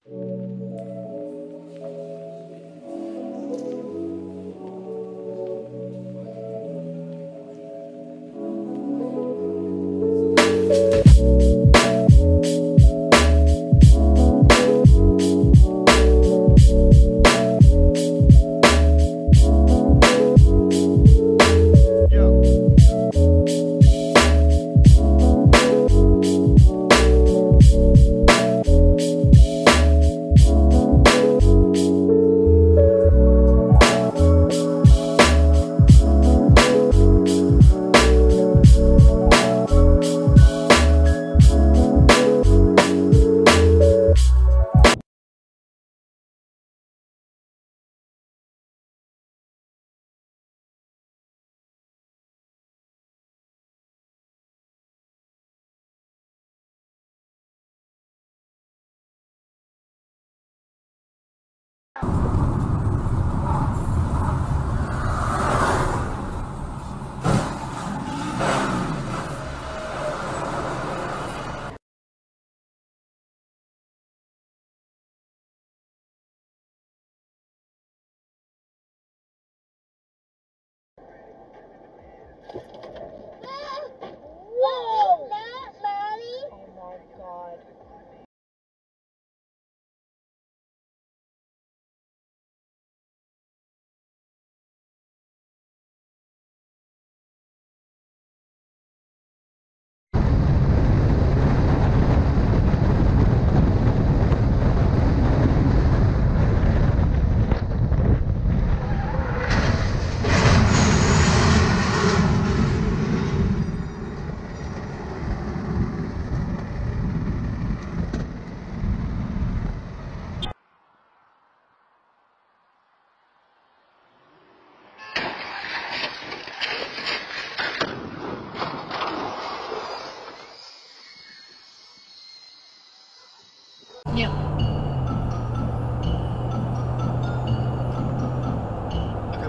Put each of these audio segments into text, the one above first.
Yeah.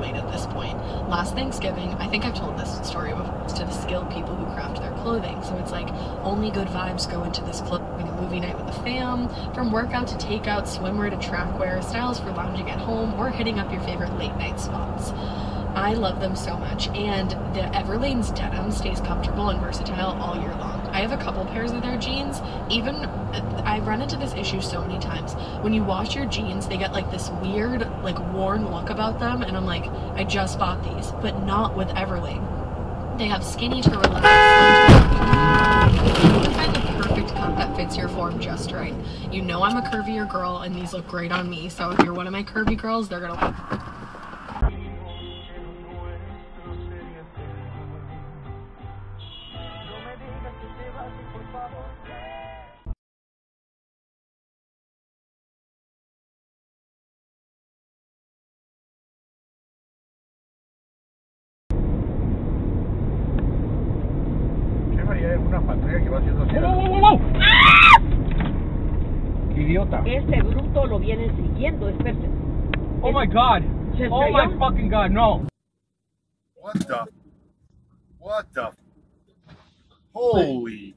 At this point, last Thanksgiving, I think I've told this story before, to the skilled people who craft their clothing. So it's like only good vibes go into this clothing. A movie night with the fam, from workout to takeout, swimwear to track wear, styles for lounging at home, or hitting up your favorite late night spots. I love them so much, and the Everlane's denim stays comfortable and versatile all year long. I have a couple pairs of their jeans. Even, I run into this issue so many times. When you wash your jeans, they get like this weird, like worn look about them, and I'm like, I just bought these, but not with Everlane. They have skinny to relaxed. You can find the perfect cut that fits your form just right. You know I'm a curvier girl, and these look great on me, so if you're one of my curvy girls, they're gonna like. Una pantalla que va haciendo así. ¡Oh! Idiota. Ese bruto lo vienen siguiendo, espérate. Oh my god. Oh my fucking god, no. What the? Holy.